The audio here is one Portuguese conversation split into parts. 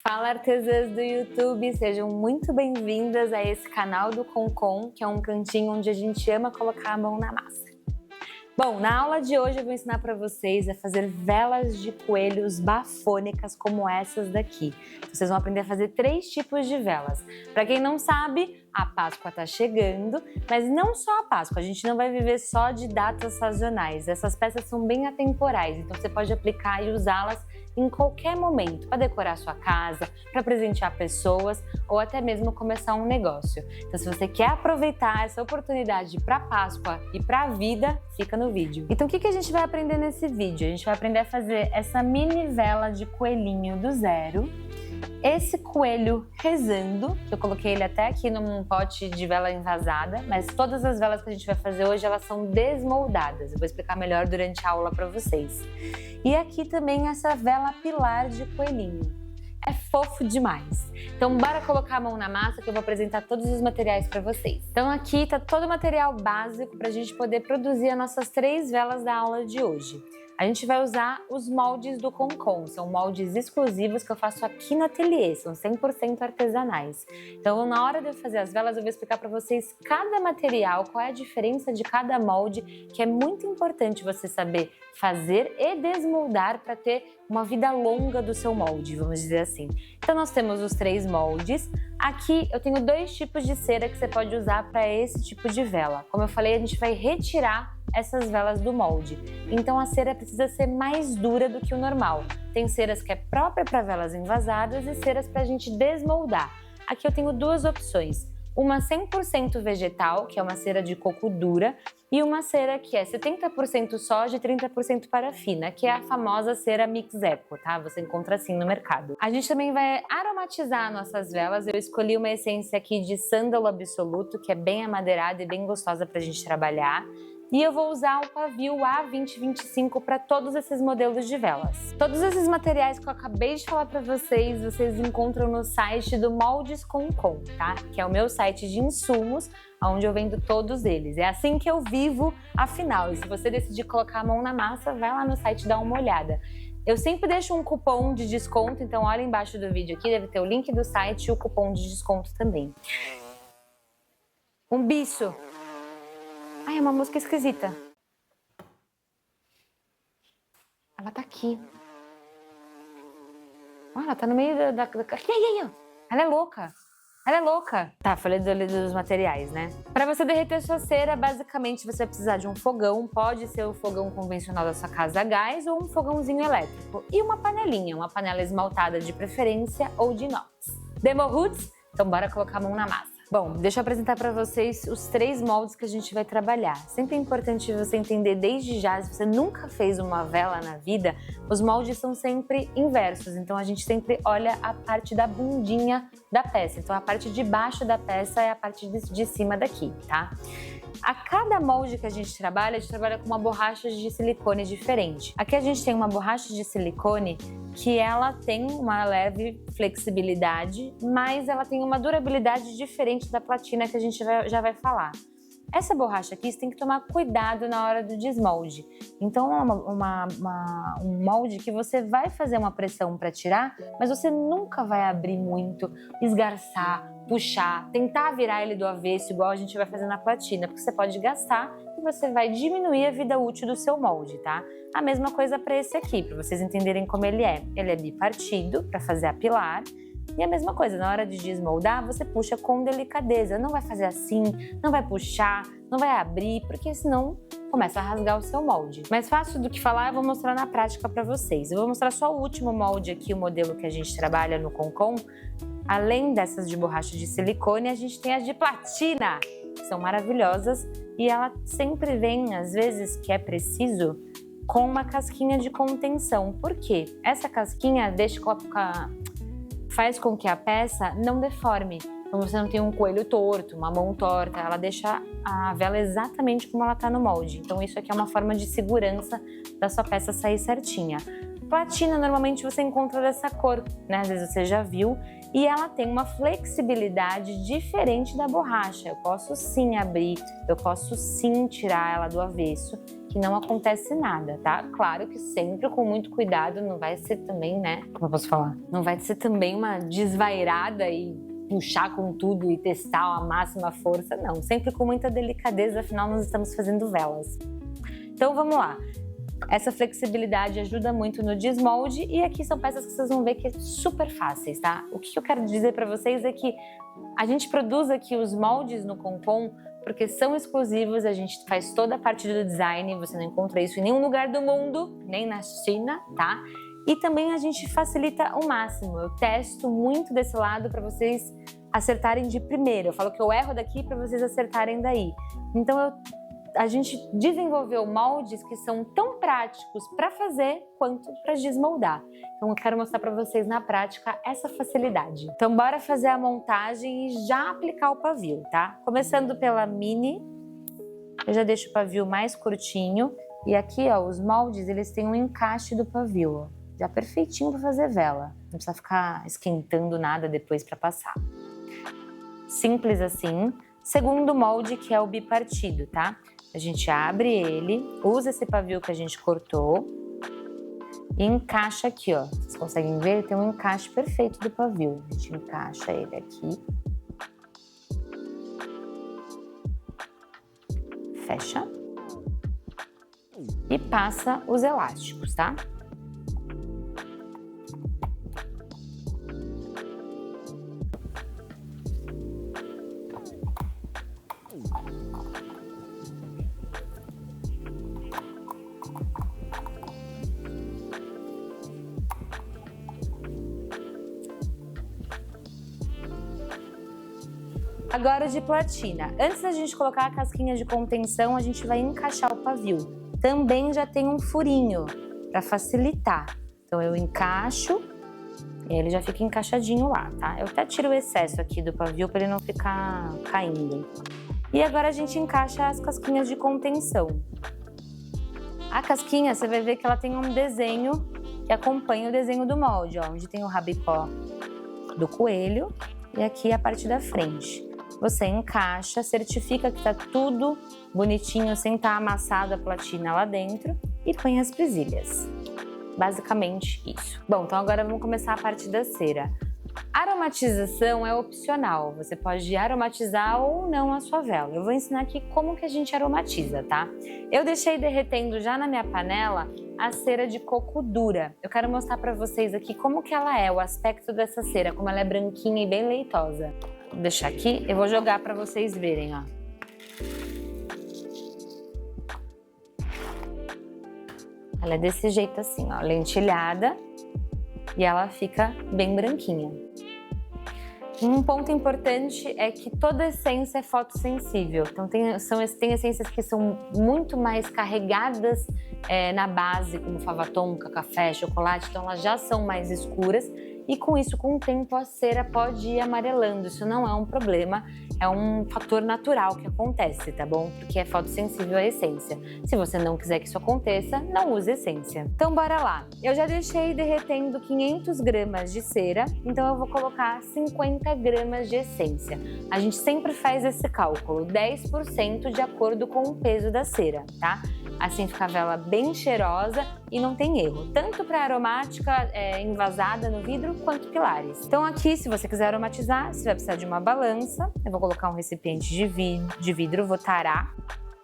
Fala, artesãs do YouTube, sejam muito bem-vindas a esse canal do Concon, que é um cantinho onde a gente ama colocar a mão na massa. Bom, na aula de hoje eu vou ensinar para vocês a fazer velas de coelhos bafônicas como essas daqui. Vocês vão aprender a fazer 3 tipos de velas. Para quem não sabe, a Páscoa está chegando, mas não só a Páscoa, a gente não vai viver só de datas sazonais. Essas peças são bem atemporais, então você pode aplicar e usá-las em qualquer momento, para decorar sua casa, para presentear pessoas ou até mesmo começar um negócio. Então, se você quer aproveitar essa oportunidade para Páscoa e para a vida, fica no vídeo. Então, o que a gente vai aprender nesse vídeo? A gente vai aprender a fazer essa mini vela de coelhinho do zero. Esse coelho rezando, que eu coloquei ele até aqui num pote de vela envasada, mas todas as velas que a gente vai fazer hoje, elas são desmoldadas. Eu vou explicar melhor durante a aula para vocês. E aqui também essa vela pilar de coelhinho. É fofo demais. Então bora colocar a mão na massa que eu vou apresentar todos os materiais para vocês. Então aqui tá todo o material básico para a gente poder produzir as nossas 3 velas da aula de hoje. A gente vai usar os moldes do Concon, são moldes exclusivos que eu faço aqui no ateliê, são 100% artesanais. Então, na hora de eu fazer as velas, eu vou explicar para vocês cada material, qual é a diferença de cada molde, que é muito importante você saber fazer e desmoldar para ter uma vida longa do seu molde, vamos dizer assim. Então, nós temos os 3 moldes. Aqui eu tenho 2 tipos de cera que você pode usar para esse tipo de vela. Como eu falei, a gente vai retirar essas velas do molde. Então a cera precisa ser mais dura do que o normal. Tem ceras que é própria para velas envasadas e ceras para a gente desmoldar. Aqui eu tenho 2 opções. Uma 100% vegetal, que é uma cera de coco dura, e uma cera que é 70% soja e 30% parafina, que é a famosa cera Mix Eco, tá? Você encontra assim no mercado. A gente também vai aromatizar nossas velas. Eu escolhi uma essência aqui de sândalo absoluto, que é bem amadeirada e bem gostosa pra gente trabalhar. E eu vou usar o pavio A2025 para todos esses modelos de velas. Todos esses materiais que eu acabei de falar para vocês, vocês encontram no site do Moldes Concon, tá? Que é o meu site de insumos, onde eu vendo todos eles. É assim que eu vivo, afinal. E se você decidir colocar a mão na massa, vai lá no site e dá uma olhada. Eu sempre deixo um cupom de desconto, então olha embaixo do vídeo aqui, deve ter o link do site e o cupom de desconto também. Um bicho! Ai, é uma mosca esquisita. Ela tá aqui. Ah, ela tá no meio da... Ela é louca. Ela é louca. Tá, falei dos materiais, né? Para você derreter sua cera, basicamente você vai precisar de um fogão. Pode ser o fogão convencional da sua casa a gás ou um fogãozinho elétrico. E uma panelinha, uma panela esmaltada de preferência ou de inox. Demo roots? Então bora colocar a mão na massa. Bom, deixa eu apresentar para vocês os 3 moldes que a gente vai trabalhar. Sempre é importante você entender desde já, se você nunca fez uma vela na vida, os moldes são sempre inversos. Então a gente sempre olha a parte da bundinha da peça. Então a parte de baixo da peça é a parte de cima daqui, tá? A cada molde que a gente trabalha com uma borracha de silicone diferente. Aqui a gente tem uma borracha de silicone que ela tem uma leve flexibilidade, mas ela tem uma durabilidade diferente da platina que a gente já vai falar. Essa borracha aqui, você tem que tomar cuidado na hora do desmolde. Então, é um molde que você vai fazer uma pressão para tirar, mas você nunca vai abrir muito, esgarçar, puxar, tentar virar ele do avesso, igual a gente vai fazer na platina, porque você pode gastar e você vai diminuir a vida útil do seu molde, tá? A mesma coisa para esse aqui, para vocês entenderem como ele é. Ele é bipartido, para fazer a pilar. E a mesma coisa, na hora de desmoldar, você puxa com delicadeza. Não vai fazer assim, não vai puxar, não vai abrir, porque senão começa a rasgar o seu molde. Mais fácil do que falar, eu vou mostrar na prática para vocês. Eu vou mostrar só o último molde aqui, o modelo que a gente trabalha no Concon. Além dessas de borracha de silicone, a gente tem as de platina, que são maravilhosas. E ela sempre vem, às vezes, que é preciso, com uma casquinha de contenção. Por quê? Essa casquinha faz com que a peça não deforme. Então você não tem um coelho torto, uma mão torta, ela deixa a vela exatamente como ela está no molde. Então isso aqui é uma forma de segurança da sua peça sair certinha. Platina normalmente você encontra dessa cor, né? Às vezes você já viu. E ela tem uma flexibilidade diferente da borracha. Eu posso sim abrir, eu posso sim tirar ela do avesso, que não acontece nada, tá? Claro que sempre com muito cuidado, não vai ser também, né? Como eu posso falar? Não vai ser também uma desvairada e puxar com tudo e testar a máxima força, não. Sempre com muita delicadeza, afinal nós estamos fazendo velas. Então vamos lá. Essa flexibilidade ajuda muito no desmolde e aqui são peças que vocês vão ver que é super fáceis, tá? O que eu quero dizer para vocês é que a gente produz aqui os moldes no Concon porque são exclusivos, a gente faz toda a parte do design, você não encontra isso em nenhum lugar do mundo, nem na China, tá? E também a gente facilita o máximo, eu testo muito desse lado para vocês acertarem de primeira, eu falo que eu erro daqui para vocês acertarem daí. Então a gente desenvolveu moldes que são tão práticos para fazer quanto para desmoldar. Então eu quero mostrar para vocês na prática essa facilidade. Então bora fazer a montagem e já aplicar o pavio, tá? Começando pela mini, eu já deixo o pavio mais curtinho e aqui, ó, os moldes eles têm um encaixe do pavio, ó, já perfeitinho para fazer vela. Não precisa ficar esquentando nada depois para passar. Simples assim. Segundo molde, que é o bipartido, tá? A gente abre ele, usa esse pavio que a gente cortou e encaixa aqui, ó. Vocês conseguem ver? Ele tem um encaixe perfeito do pavio. A gente encaixa ele aqui. Fecha. E passa os elásticos, tá? Agora de platina. Antes da gente colocar a casquinha de contenção, a gente vai encaixar o pavio. Também já tem um furinho para facilitar. Então eu encaixo e ele já fica encaixadinho lá, tá? Eu até tiro o excesso aqui do pavio para ele não ficar caindo. E agora a gente encaixa as casquinhas de contenção. A casquinha, você vai ver que ela tem um desenho que acompanha o desenho do molde, ó, onde tem o rabicó do coelho e aqui a parte da frente. Você encaixa, certifica que tá tudo bonitinho, sem estar amassado a platina lá dentro e põe as presilhas. Basicamente isso. Bom, então agora vamos começar a parte da cera. Aromatização é opcional, você pode aromatizar ou não a sua vela. Eu vou ensinar aqui como que a gente aromatiza, tá? Eu deixei derretendo já na minha panela a cera de coco dura. Eu quero mostrar pra vocês aqui como que ela é, o aspecto dessa cera, como ela é branquinha e bem leitosa. Vou deixar aqui, eu vou jogar pra vocês verem, ó. Ela é desse jeito assim, ó, lentilhada e ela fica bem branquinha. Um ponto importante é que toda essência é fotossensível. Então tem essências que são muito mais carregadas na base, como fava tonka, café, chocolate, então elas já são mais escuras e com isso, com o tempo, a cera pode ir amarelando. Isso não é um problema, é um fator natural que acontece, tá bom? Porque é fotossensível a essência. Se você não quiser que isso aconteça, não use essência. Então bora lá. Eu já deixei derretendo 500 gramas de cera, então eu vou colocar 50 gramas de essência. A gente sempre faz esse cálculo, 10% de acordo com o peso da cera, tá? Assim fica a vela bem cheirosa e não tem erro, tanto para aromática envasada no vidro quanto pilares. Então aqui, se você quiser aromatizar, você vai precisar de uma balança. Eu vou colocar um recipiente de vidro, vou tarar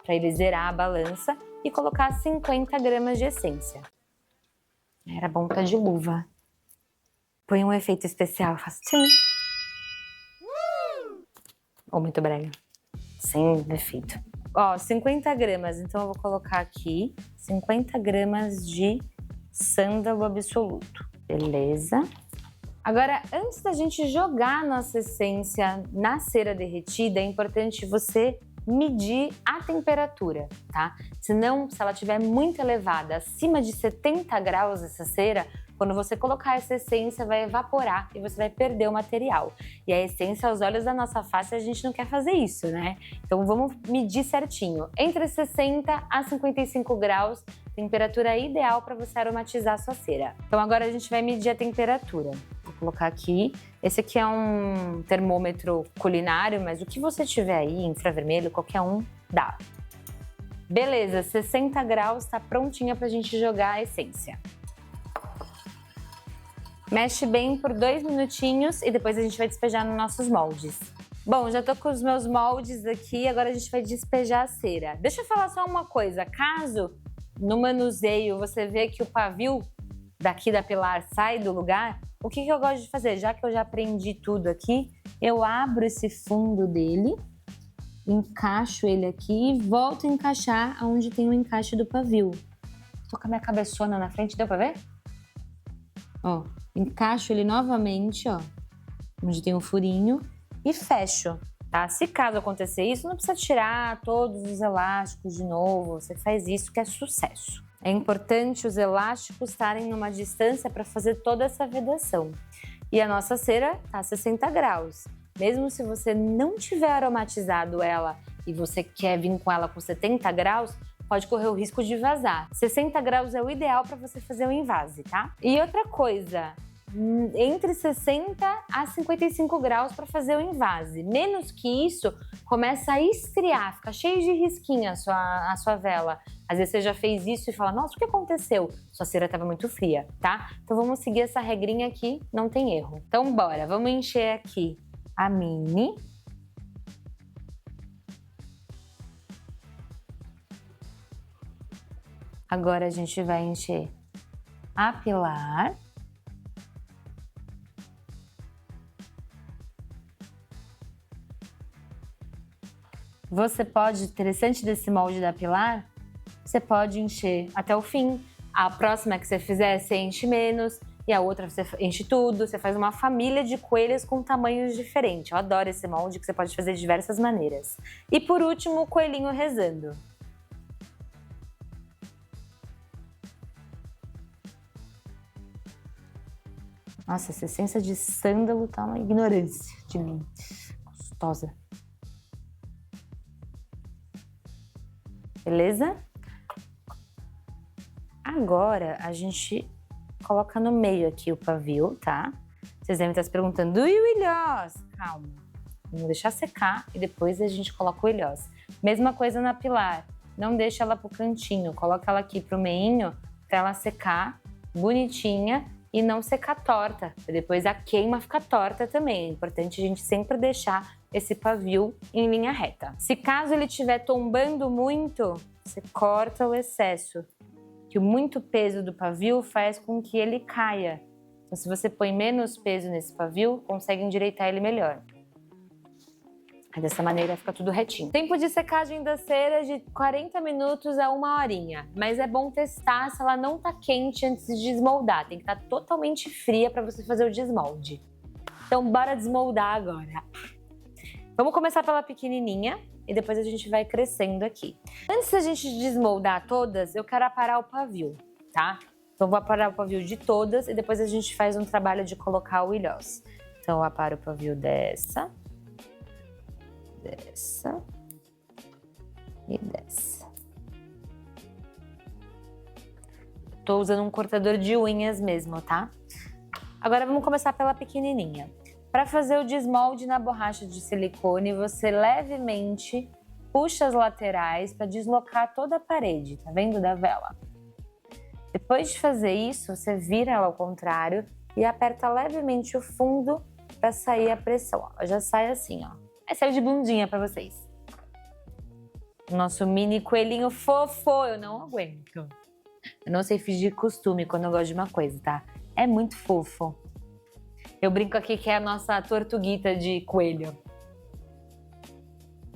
para ele zerar a balança e colocar 50 gramas de essência. Era bom estar de luva. Põe um efeito especial, faço tchim. Ou muito brega. Sem efeito. Ó, 50 gramas, então eu vou colocar aqui 50 gramas de sândalo absoluto. Beleza? Agora, antes da gente jogar a nossa essência na cera derretida, é importante você medir a temperatura, tá? Senão, se ela estiver muito elevada, acima de 70 graus essa cera, quando você colocar essa essência, vai evaporar e você vai perder o material. E a essência, aos olhos da nossa face, a gente não quer fazer isso, né? Então vamos medir certinho. Entre 60 a 55 graus temperatura ideal para você aromatizar a sua cera. Então agora a gente vai medir a temperatura. Vou colocar aqui. Esse aqui é um termômetro culinário, mas o que você tiver aí, infravermelho, qualquer um, dá. Beleza, 60 graus, tá prontinha pra gente jogar a essência. Mexe bem por 2 minutinhos e depois a gente vai despejar nos nossos moldes. Bom, já tô com os meus moldes aqui, agora a gente vai despejar a cera. Deixa eu falar só uma coisa, caso no manuseio você vê que o pavio daqui da Pilar sai do lugar, o que eu gosto de fazer? Já que eu já aprendi tudo aqui, eu abro esse fundo dele, encaixo ele aqui e volto a encaixar onde tem o encaixe do pavio. Tô com a minha cabeçona na frente, deu pra ver? Ó, encaixo ele novamente, ó, onde tem um furinho e fecho, tá? Se caso acontecer isso, não precisa tirar todos os elásticos de novo, você faz isso que é sucesso. É importante os elásticos estarem numa distância para fazer toda essa vedação. E a nossa cera tá a 60 graus. Mesmo se você não tiver aromatizado ela e você quer vir com ela com 70 graus, pode correr o risco de vazar. 60 graus é o ideal para você fazer o envase, tá? E outra coisa, entre 60 a 55 graus para fazer o envase. Menos que isso, começa a estriar, fica cheio de risquinha a sua vela. Às vezes você já fez isso e fala, nossa, o que aconteceu? Sua cera estava muito fria, tá? Então vamos seguir essa regrinha aqui, não tem erro. Então bora, vamos encher aqui a mini. Agora a gente vai encher a Pilar. Você pode, interessante desse molde da Pilar, você pode encher até o fim. A próxima que você fizer, você enche menos. E a outra você enche tudo. Você faz uma família de coelhos com tamanhos diferentes. Eu adoro esse molde que você pode fazer de diversas maneiras. E por último, o coelhinho rezando. Nossa, essa essência de sândalo tá uma ignorância de mim. Gostosa. Beleza? Agora a gente coloca no meio aqui o pavio, tá? Vocês devem estar se perguntando, e o ilhós? Calma, vamos deixar secar e depois a gente coloca o ilhós. Mesma coisa na Pilar, não deixa ela pro cantinho, coloca ela aqui pro meinho pra ela secar bonitinha e não secar torta. Depois a queima fica torta também, é importante a gente sempre deixar esse pavio em linha reta. Se caso ele estiver tombando muito, você corta o excesso, que o muito peso do pavio faz com que ele caia. Então, se você põe menos peso nesse pavio, consegue endireitar ele melhor. Aí, dessa maneira fica tudo retinho. Tempo de secagem da cera de 40 minutos a 1 horinha, mas é bom testar se ela não tá quente antes de desmoldar. Tem que estar totalmente fria para você fazer o desmolde. Então, bora desmoldar agora. Vamos começar pela pequenininha e depois a gente vai crescendo aqui. Antes da gente desmoldar todas, eu quero aparar o pavio, tá? Então, vou aparar o pavio de todas e depois a gente faz um trabalho de colocar o ilhós. Então, eu aparo o pavio dessa e dessa. Tô usando um cortador de unhas mesmo, tá? Agora, vamos começar pela pequenininha. Para fazer o desmolde na borracha de silicone, você levemente puxa as laterais para deslocar toda a parede, tá vendo, da vela? Depois de fazer isso, você vira ela ao contrário e aperta levemente o fundo para sair a pressão. Ó, já sai assim, ó. Aí saiu de bundinha para vocês. Nosso mini coelhinho fofo, eu não aguento. Eu não sei fingir costume quando eu gosto de uma coisa, tá? É muito fofo. Eu brinco aqui que é a nossa tortuguita de coelho.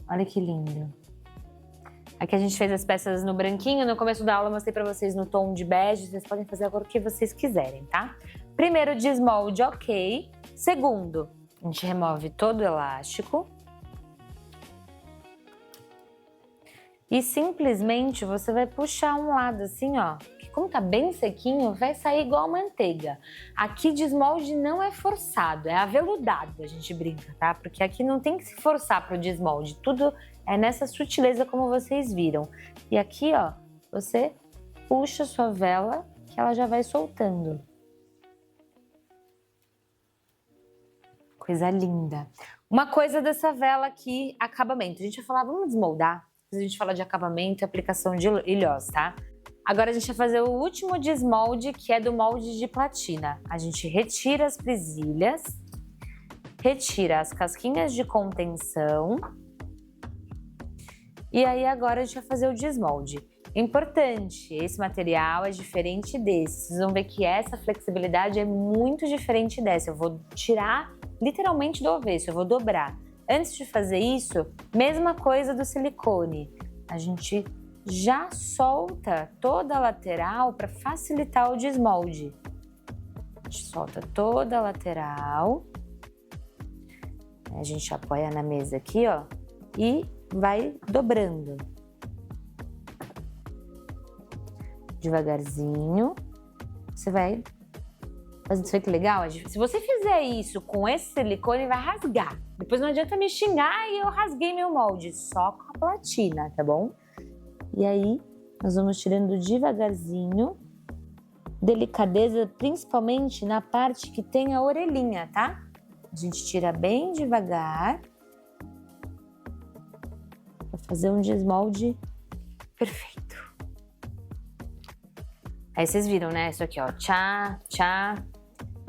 Olha que lindo. Aqui a gente fez as peças no branquinho. No começo da aula eu mostrei pra vocês no tom de bege. Vocês podem fazer agora o que vocês quiserem, tá? Primeiro, desmolde, ok. Segundo, a gente remove todo o elástico. E simplesmente você vai puxar um lado assim, ó. Como tá bem sequinho, vai sair igual manteiga. Aqui desmolde não é forçado, é aveludado, a gente brinca, tá? Porque aqui não tem que se forçar pro desmolde, tudo é nessa sutileza como vocês viram. E aqui, ó, você puxa a sua vela que ela já vai soltando. Coisa linda. Uma coisa dessa vela aqui, acabamento. A gente vai falar, vamos desmoldar. A gente fala de acabamento e aplicação de ilhós, tá? Agora a gente vai fazer o último desmolde, que é do molde de platina. A gente retira as presilhas, retira as casquinhas de contenção. E aí agora a gente vai fazer o desmolde. Importante, esse material é diferente desse. Vocês vão ver que essa flexibilidade é muito diferente dessa. Eu vou tirar literalmente do avesso, eu vou dobrar. Antes de fazer isso, mesma coisa do silicone. A gente já solta toda a lateral para facilitar o desmolde. A gente solta toda a lateral. A gente apoia na mesa aqui, ó, e vai dobrando. Devagarzinho. Você vai fazendo isso aí, que legal. Se você fizer isso com esse silicone, vai rasgar. Depois não adianta me xingar e eu rasguei meu molde. Só com a platina, tá bom? E aí, nós vamos tirando devagarzinho. Delicadeza, principalmente na parte que tem a orelhinha, tá? A gente tira bem devagar. Pra fazer um desmolde perfeito. Aí vocês viram, né? Isso aqui, ó. Tchá, tchá.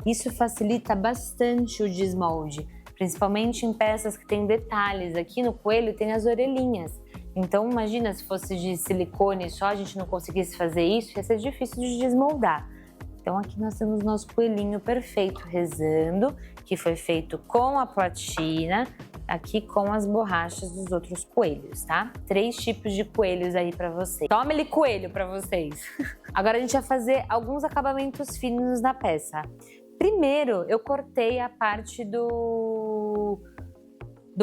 Isso facilita bastante o desmolde. Principalmente em peças que tem detalhes. Aqui no coelho tem as orelhinhas. Então, imagina se fosse de silicone só, a gente não conseguisse fazer isso, ia ser difícil de desmoldar. Então, aqui nós temos nosso coelhinho perfeito rezando, que foi feito com a platina, aqui com as borrachas dos outros coelhos, tá? 3 tipos de coelhos aí pra vocês. Tome-lhe coelho pra vocês! Agora a gente vai fazer alguns acabamentos finos na peça. Primeiro, eu cortei a parte do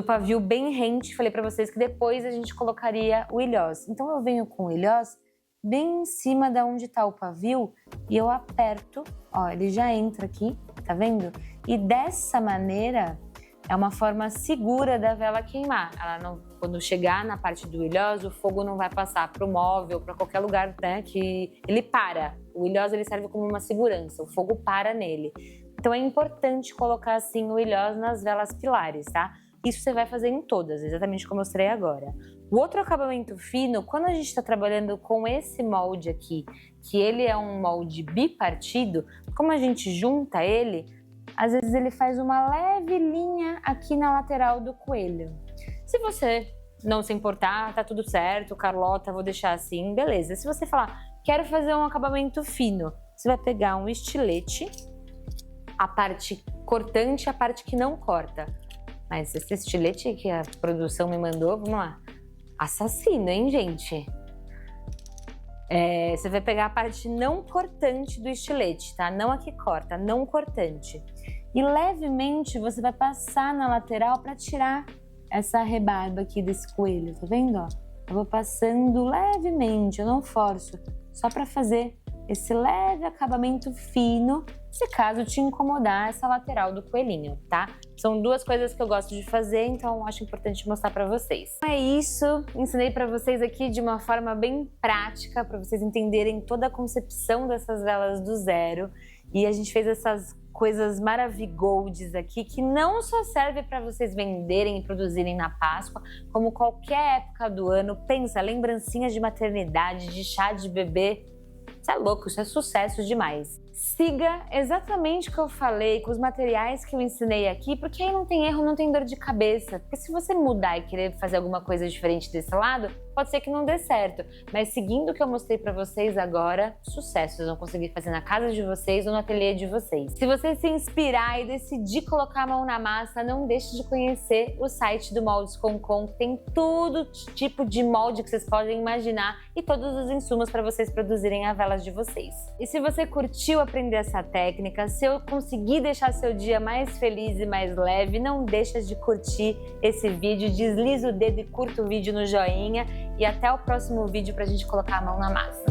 pavio bem rente, falei pra vocês que depois a gente colocaria o ilhós. Então eu venho com o ilhós bem em cima da onde tá o pavio e eu aperto, ó, ele já entra aqui, tá vendo? E dessa maneira é uma forma segura da vela queimar. Ela não, quando chegar na parte do ilhós, o fogo não vai passar pro móvel, para qualquer lugar, né, que ele para. O ilhós ele serve como uma segurança, o fogo para nele. Então é importante colocar assim o ilhós nas velas pilares, tá? Isso você vai fazer em todas, exatamente como eu mostrei agora. O outro acabamento fino, quando a gente está trabalhando com esse molde aqui, que ele é um molde bipartido, como a gente junta ele, às vezes ele faz uma leve linha aqui na lateral do coelho. Se você não se importar, tá tudo certo, Carlota, vou deixar assim, beleza. Se você falar, quero fazer um acabamento fino, você vai pegar um estilete, a parte cortante e a parte que não corta. Mas esse estilete que a produção me mandou, vamos lá, assassino, hein, gente? Você vai pegar a parte não cortante do estilete, tá? Não a que corta, não cortante. E levemente você vai passar na lateral para tirar essa rebarba aqui desse coelho, tá vendo? Ó? Eu vou passando levemente, eu não forço, só para fazer esse leve acabamento fino, se caso te incomodar essa lateral do coelhinho, tá? São 2 coisas que eu gosto de fazer, então acho importante mostrar para vocês. Então é isso, ensinei para vocês aqui de uma forma bem prática, para vocês entenderem toda a concepção dessas velas do zero. E a gente fez essas coisas maravigoldes aqui, que não só serve para vocês venderem e produzirem na Páscoa, como qualquer época do ano. Pensa, lembrancinhas de maternidade, de chá de bebê. Isso é louco, isso é sucesso demais. Siga exatamente o que eu falei, com os materiais que eu ensinei aqui, porque aí não tem erro, não tem dor de cabeça. Porque se você mudar e querer fazer alguma coisa diferente desse lado, pode ser que não dê certo. Mas seguindo o que eu mostrei pra vocês agora, sucesso, vocês vão conseguir fazer na casa de vocês ou no ateliê de vocês. Se você se inspirar e decidir colocar a mão na massa, não deixe de conhecer o site do Moldes Com, que tem todo tipo de molde que vocês podem imaginar e todos os insumos para vocês produzirem as velas de vocês. E se você curtiu aprender essa técnica, se eu conseguir deixar seu dia mais feliz e mais leve, não deixa de curtir esse vídeo, desliza o dedo e curta o vídeo no joinha e até o próximo vídeo pra gente colocar a mão na massa.